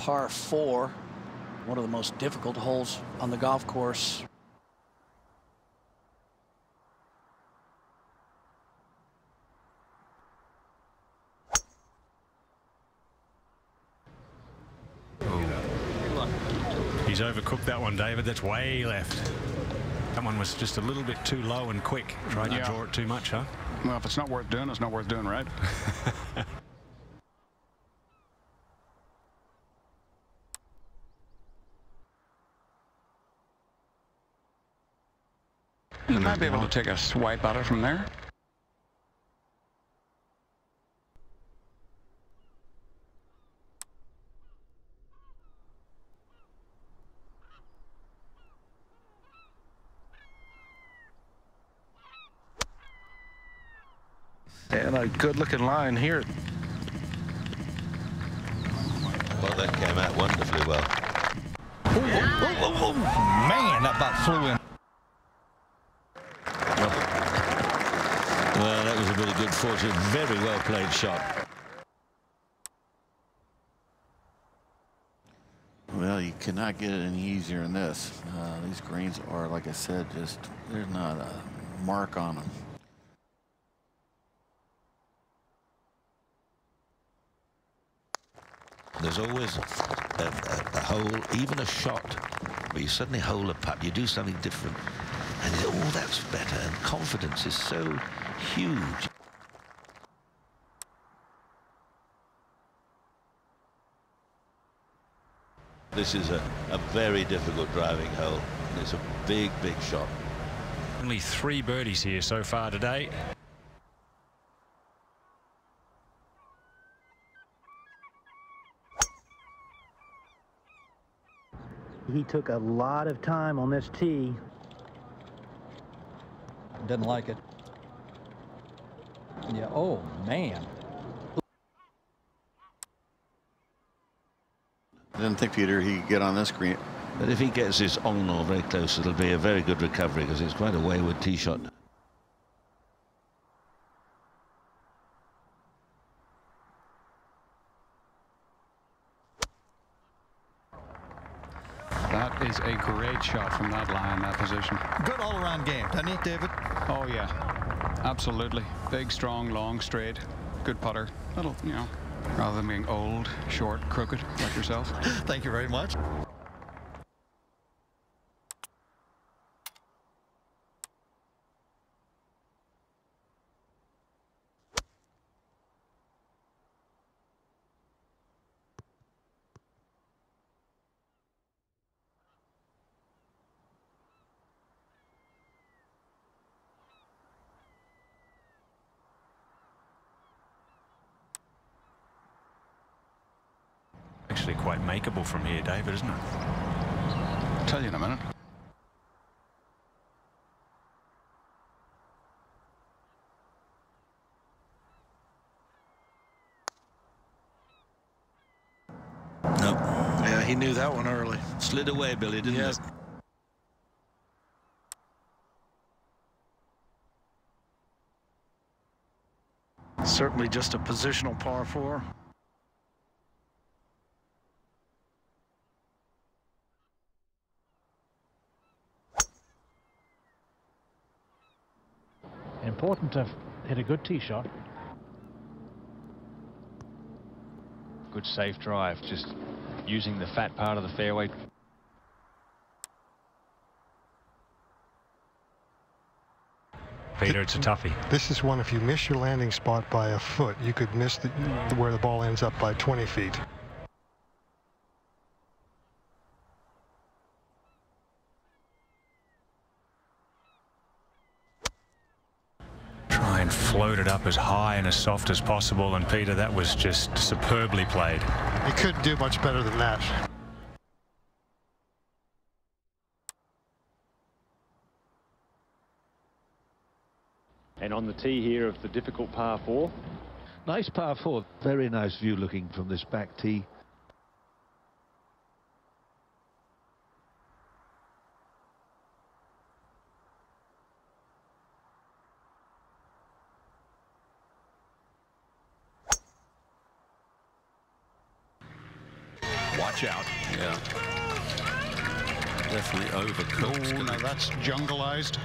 par 4, one of the most difficult holes on the golf course. He's overcooked that one, David. That's way left. That one was just a little bit too low and quick. Tried to draw it too much, huh? Well, if it's not worth doing, it's not worth doing, right? You might be able to take a swipe at it from there. And a good-looking line here. Well, that came out wonderfully well. Oh, man, that bat flew in. Well, that was a bit of good fortune. Very well played shot. Well, you cannot get it any easier than this. These greens are, like I said, just, there's not a mark on them. There's always a hole, even a shot, where you suddenly hole a putt, you do something different, and you go, oh, that's better, and confidence is so huge. This is a very difficult driving hole. It's a big, big shot. Only 3 birdies here so far today. He took a lot of time on this tee. Didn't like it. Yeah, oh, man. I didn't think, Peter, he could get on this green. But if he gets this on or very close, it'll be a very good recovery, because it's quite a wayward tee shot. That is a great shot from that line, that position. Good all-around game, doesn't it, David? Oh, yeah. Absolutely. Big, strong, long, straight. Good putter. Little, you know, rather than being old, short, crooked, like yourself. Thank you very much. Actually quite makeable from here, David, isn't it? I'll tell you in a minute. No. Yeah, he knew that one early. Slid away, Billy, didn't it? Certainly just a positional par 4. Important to hit a good tee shot. Good safe drive, just using the fat part of the fairway. Peter, it's a toughie. This is one, if you miss your landing spot by a foot, you could miss where the ball ends up by 20 feet. Try and float it up as high and as soft as possible, and Peter, that was just superbly played. You couldn't do much better than that. And on the tee here of the difficult par 4. Nice par 4. Very nice view looking from this back tee. Watch out. Yeah. Definitely overcooked. Oh, now that's jungleized.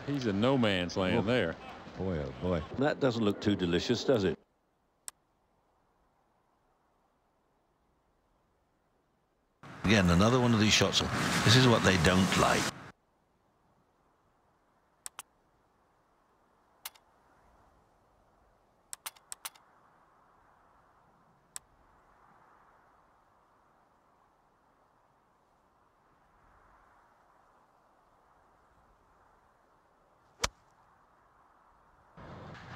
He's in no man's land there. Boy, oh boy. That doesn't look too delicious, does it? Again, another one of these shots. This is what they don't like.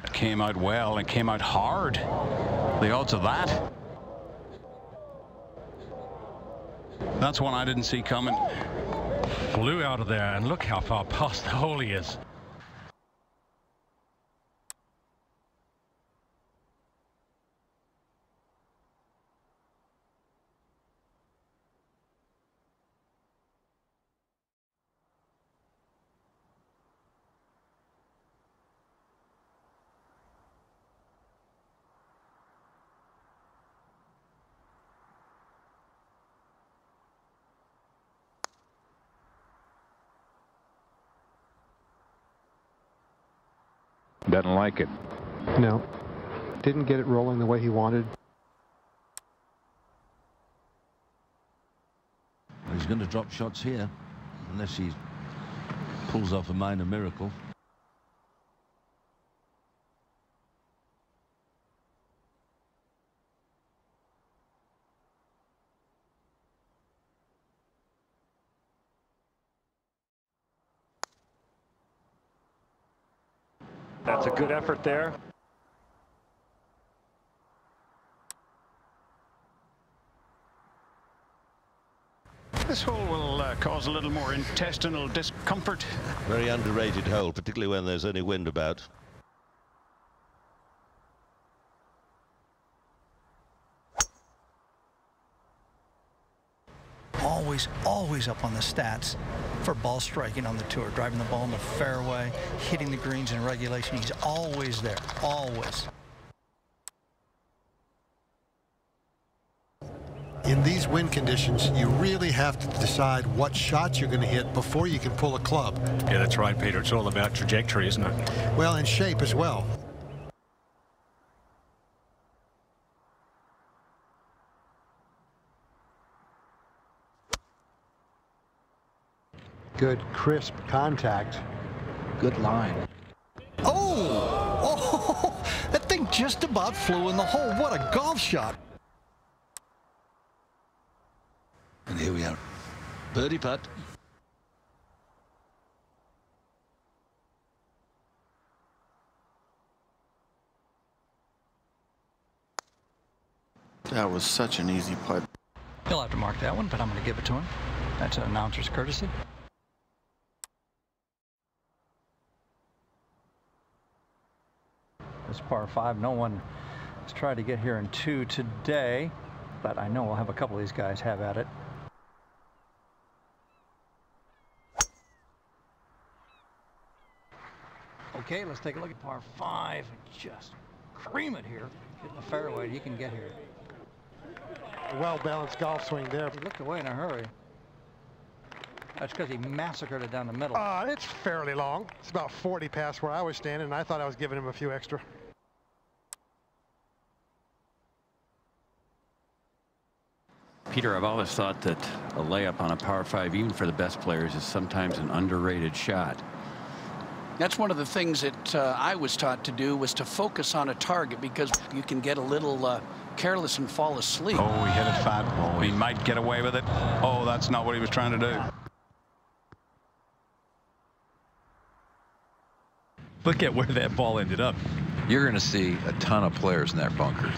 It came out well and came out hard. The odds of that. That's one I didn't see coming. Flew out of there, and look how far past the hole he is. Doesn't like it. No. Didn't get it rolling the way he wanted. He's going to drop shots here, unless he pulls off a minor miracle. That's a good effort there. This hole will cause a little more intestinal discomfort. Very underrated hole, particularly when there's any wind about. Always up on the stats for ball striking on the tour, driving the ball in the fairway, hitting the greens in regulation. He's always there, always. In these wind conditions, you really have to decide what shots you're going to hit before you can pull a club. Yeah, that's right, Peter. It's all about trajectory, isn't it? Well, and shape as well. Good, crisp contact. Good line. Oh, that thing just about flew in the hole. What a golf shot. And here we are. Birdie putt. That was such an easy putt. He'll have to mark that one, but I'm going to give it to him. That's an announcer's courtesy. This par 5, no one has tried to get here in 2 today, but I know we'll have a couple of these guys have at it. Okay, let's take a look at par 5 and just cream it here. Get in the fairway, you can get here. A well-balanced golf swing there. He looked away in a hurry. That's because he massacred it down the middle. It's fairly long. It's about 40 past where I was standing, and I thought I was giving him a few extra. Peter, I've always thought that a layup on a par 5, even for the best players, is sometimes an underrated shot. That's one of the things that I was taught to do, was to focus on a target, because you can get a little careless and fall asleep. Oh, he hit it fat. Oh, he might get away with it. Oh, that's not what he was trying to do. Look at where that ball ended up. You're going to see a ton of players in that bunker.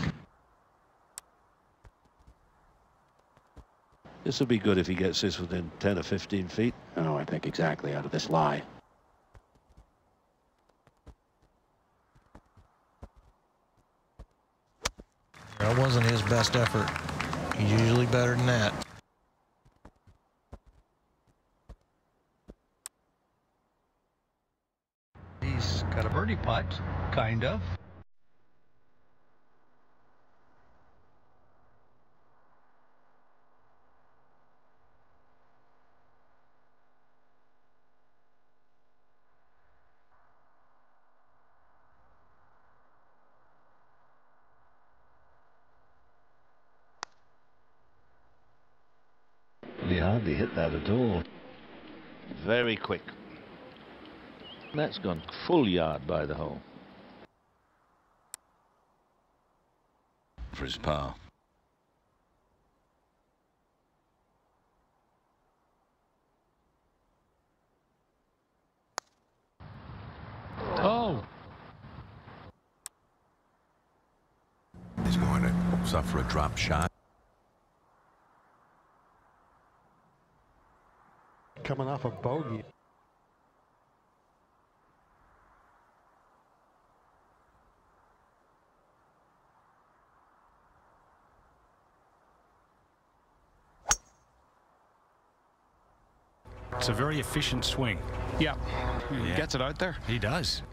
This will be good if he gets this within 10 or 15 feet. Oh, I think exactly out of this lie. That wasn't his best effort. He's usually better than that. He's got a birdie putt, kind of. He hardly hit that at all. Very quick. That's gone full yard by the hole. For his par. Oh! He's going to suffer a drop shot. Coming off a bogey. It's a very efficient swing. Yeah. He gets it out there. He does.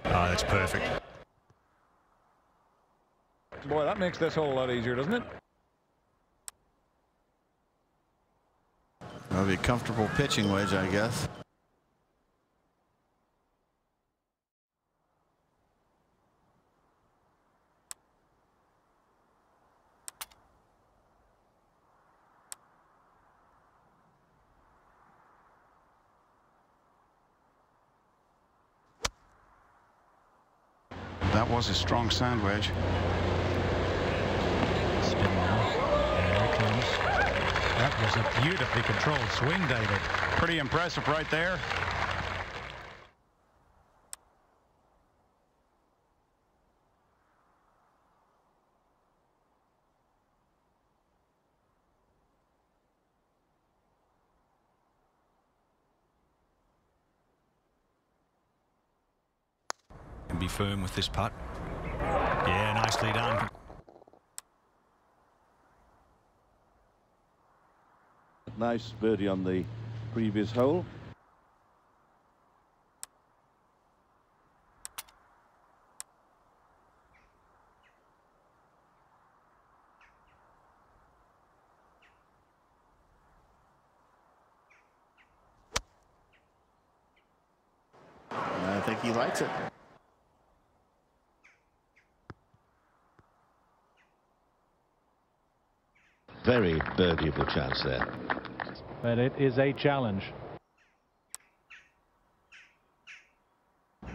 Oh, that's perfect. Boy, that makes this hole a lot easier, doesn't it? That'll be a comfortable pitching wedge, I guess. That was a strong sand wedge. Spin now. There it comes. That was a beautifully controlled swing, David. Pretty impressive right there. And be firm with this putt. Yeah, nicely done. Nice birdie on the previous hole. I think he likes it. Very birdieable chance there. But it is a challenge.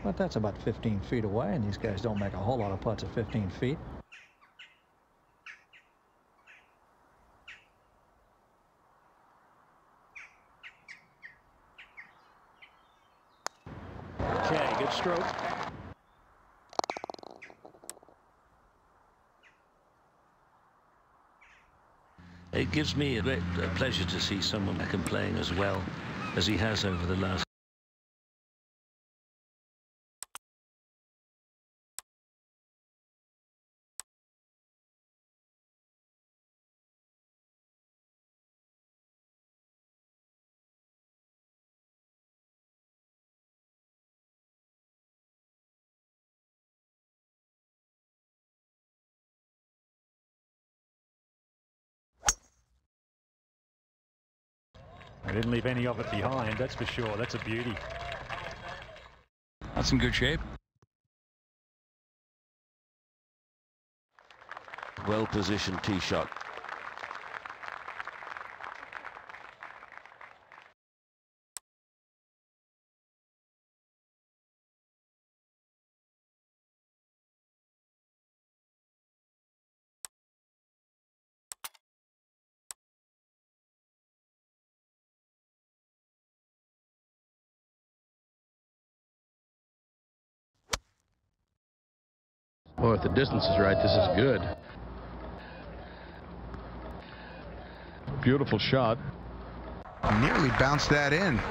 But that's about 15 feet away, and these guys don't make a whole lot of putts at 15 feet. Okay, good stroke. It gives me a great pleasure to see someone back and playing as well as he has over the last. I didn't leave any of it behind, that's for sure. That's a beauty. That's in good shape. Well-positioned tee shot. Well, if the distance is right, this is good. Beautiful shot. Nearly bounced that in.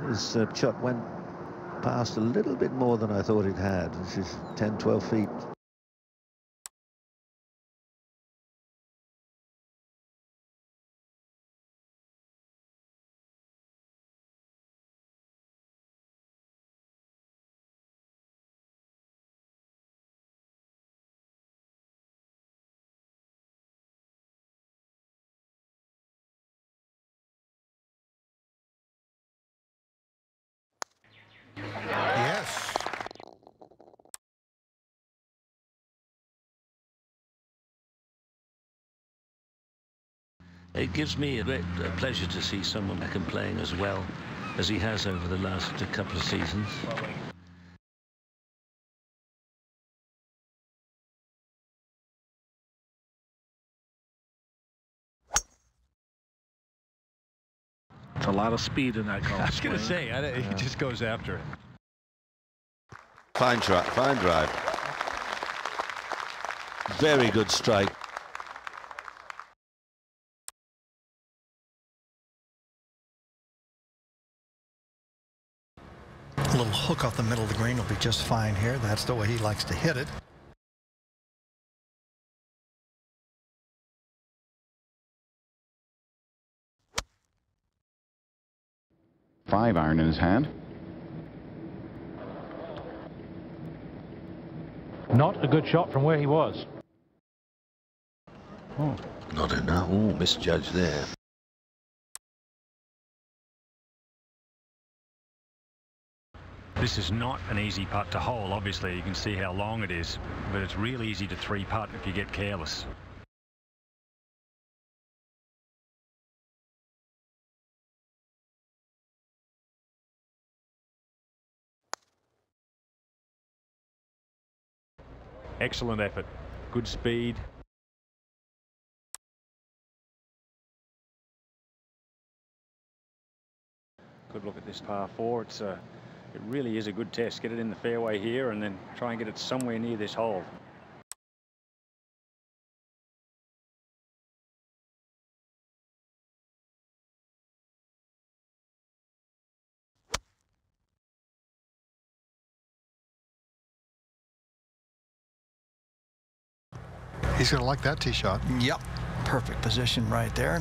His shot went past a little bit more than I thought it had, which is 10, 12 feet. Yes. It gives me a great pleasure to see someone back and playing as well as he has over the last couple of seasons. 'It's a lot of speed in that golf I was going to swing. say, he just goes after it. Fine try, fine drive. Very good strike. A little hook off the middle of the green will be just fine here. That's the way he likes to hit it. Five iron in his hand. Not a good shot from where he was. Oh, not enough. Oh, misjudged there. This is not an easy putt to hole. Obviously, you can see how long it is, but it's real easy to three putt if you get careless. Excellent effort. Good speed. Good look at this par 4. It really is a good test. Get it in the fairway here and then try and get it somewhere near this hole. He's going to like that tee shot. Yep. Perfect position right there.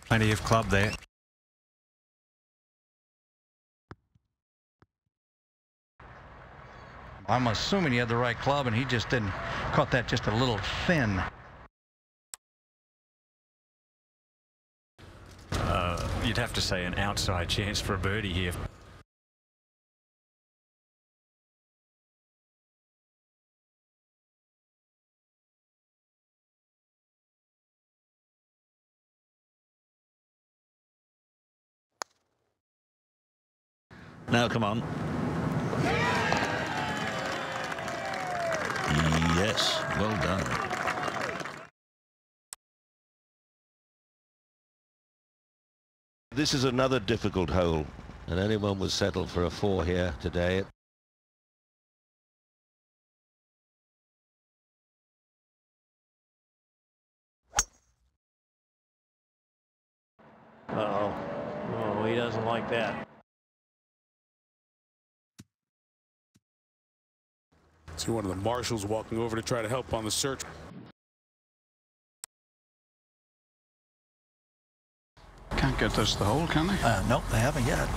Plenty of club there. I'm assuming he had the right club and he just didn't, caught that just a little thin. You'd have to say an outside chance for a birdie here. Now, come on. Yes, well done. This is another difficult hole, and anyone would settle for a 4 here today. Uh-oh. Oh, he doesn't like that. See one of the marshals walking over to try to help on the search. Can't get this to the hole, can they? Nope, they haven't yet.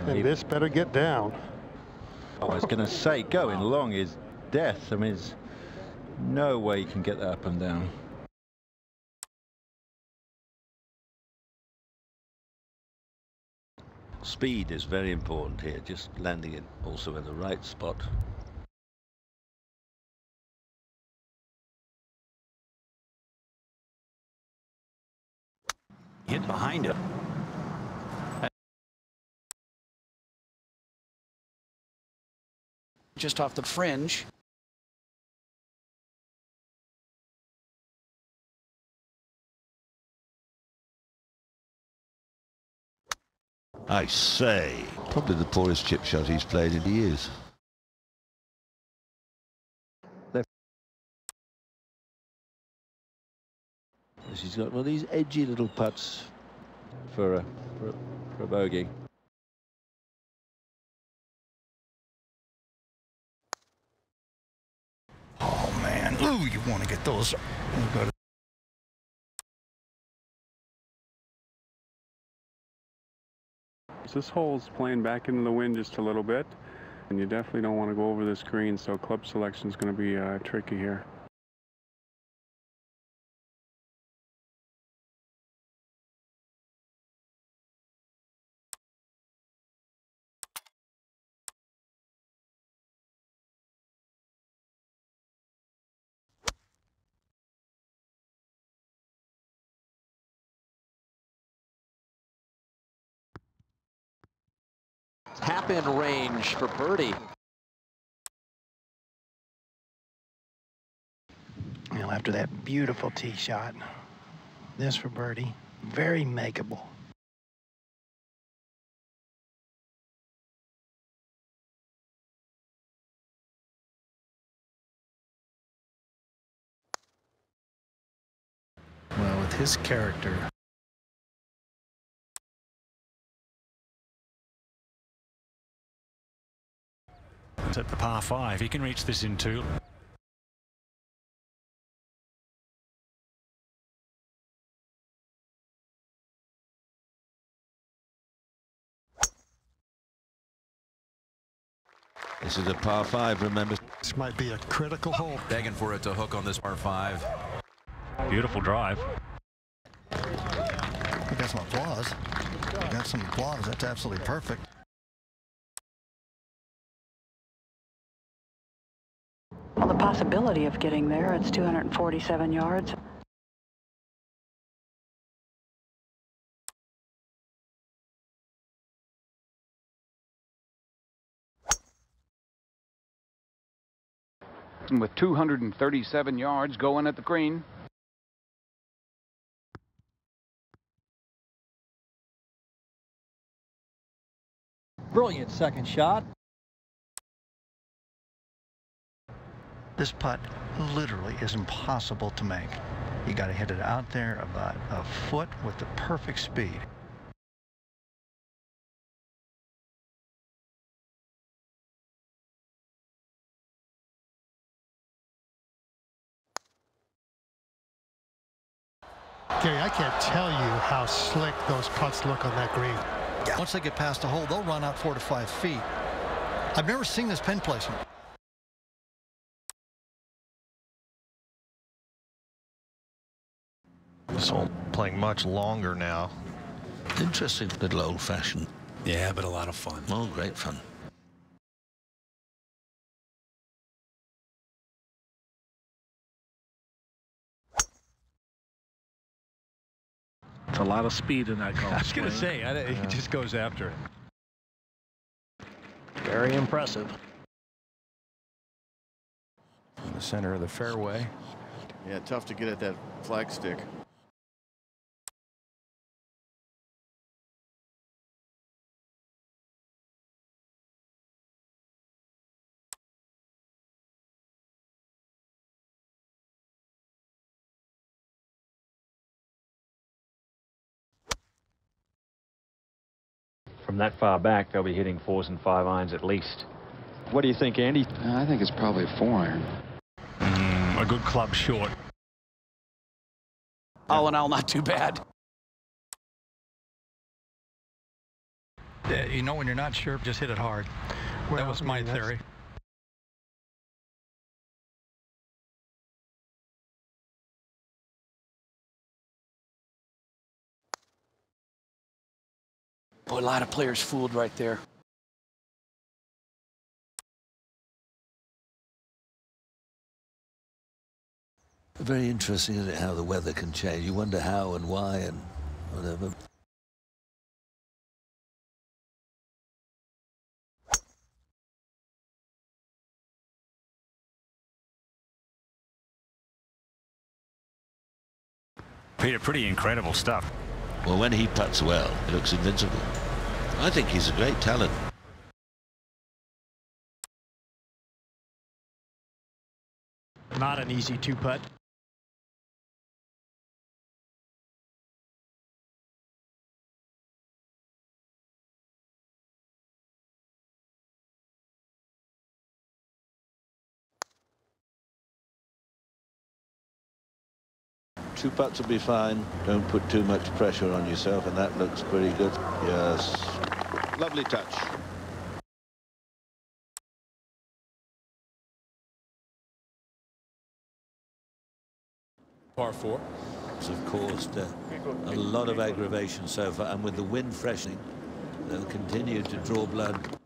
And this better get down. I was going to say, going long is death. I mean, there's no way you can get that up and down. Speed is very important here, just landing it also in the right spot. Hit behind it. Just off the fringe. I say, probably the poorest chip shot he's played in years. She's got one of these edgy little putts. for a bogey. Oh, man. Ooh, you want to get those. Go to This hole's playing back into the wind just a little bit, and you definitely don't want to go over this green, so club selection is going to be tricky here. Tap in range for birdie. Well, after that beautiful tee shot, this for birdie, very makeable. Well, with his character. At the par 5, he can reach this in 2. This is a par 5, remember. This might be a critical hole. Begging for it to hook on this par 5. Beautiful drive. We got some applause. We got some applause. That's absolutely perfect. Well, the possibility of getting there, it's 247 yards. And with 237 yards going at the green. Brilliant second shot. This putt literally is impossible to make. You got to hit it out there about a foot with the perfect speed. Gary, I can't tell you how slick those putts look on that green. Yeah. Once they get past the hole, they'll run out 4 to 5 feet. I've never seen this pin placement. This hole playing much longer now. Interesting little old-fashioned. Yeah, but a lot of fun. Oh, great fun. It's a lot of speed in that golf I was going to swing. say, he just goes after it. Very impressive. In the center of the fairway. Yeah, tough to get at that flagstick. From that far back, they'll be hitting 4s and 5 irons at least. What do you think, Andy? I think it's probably a 4-iron. A good club short. All in all, not too bad. You know, when you're not sure, just hit it hard. Well, that was my theory. Boy, a lot of players fooled right there. Very interesting, isn't it, how the weather can change. You wonder how and why and whatever. Peter, pretty incredible stuff. Well, when he putts well, he looks invincible. I think he's a great talent. Not an easy 2-putt. 2 putts will be fine. Don't put too much pressure on yourself, and that looks pretty good. Yes. Lovely touch. Par 4. Of course, a lot of aggravation so far, and with the wind freshening, they'll continue to draw blood.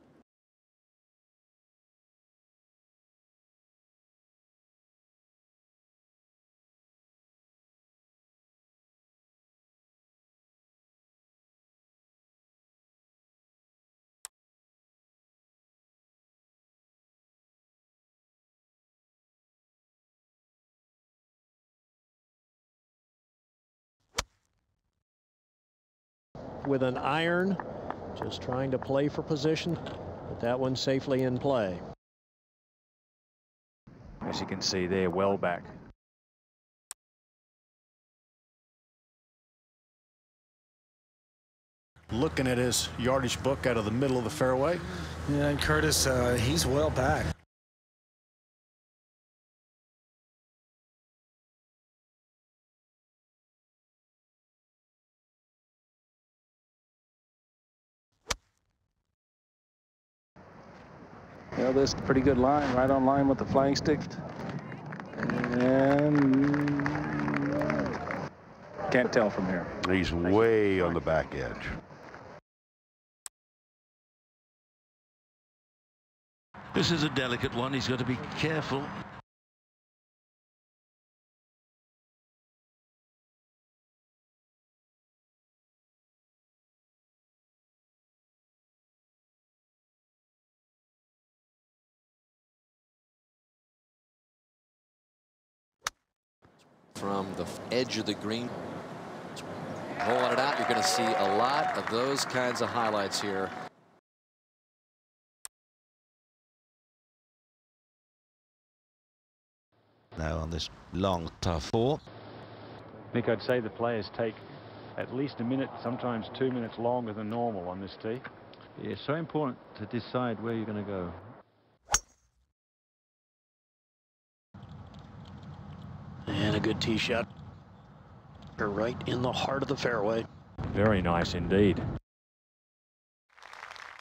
With an iron, just trying to play for position, but that one's safely in play. As you can see, they're well back. Looking at his yardage book out of the middle of the fairway. Yeah, and Curtis, he's well back. Well, this is a pretty good line, right on line with the flying stick. And can't tell from here. He's way on the back edge. This is a delicate one. He's got to be careful. From the edge of the green, rolling it out, you're going to see a lot of those kinds of highlights here. Now on this long par 4. Nick, I'd say the players take at least a minute, sometimes 2 minutes longer than normal on this tee. It's so important to decide where you're going to go. And a good tee shot. You're right in the heart of the fairway. Very nice indeed.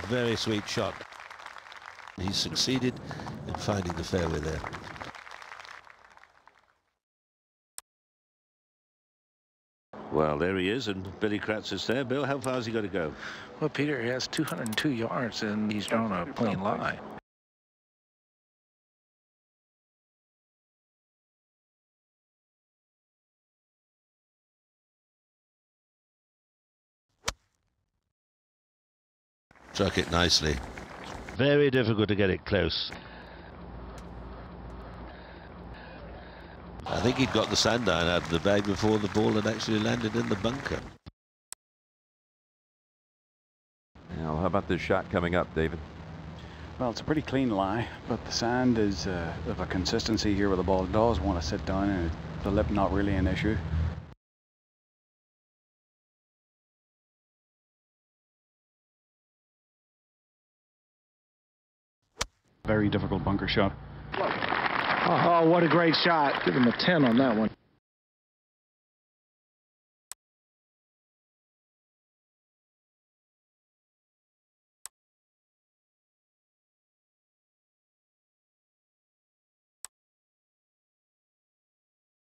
Very sweet shot. He succeeded in finding the fairway there. Well, there he is, and Billy Kratz is there. Bill, how far has he got to go? Well, Peter, he has 202 yards, and he's drawn a clean line. Struck it nicely. Very difficult to get it close. I think he'd got the sand iron out of the bag before the ball had actually landed in the bunker. Now, how about this shot coming up, David? Well, it's a pretty clean lie, but the sand is of a consistency here where the ball does want to sit down, and the lip not really an issue. Very difficult bunker shot. Oh, what a great shot. Give him a 10 on that one.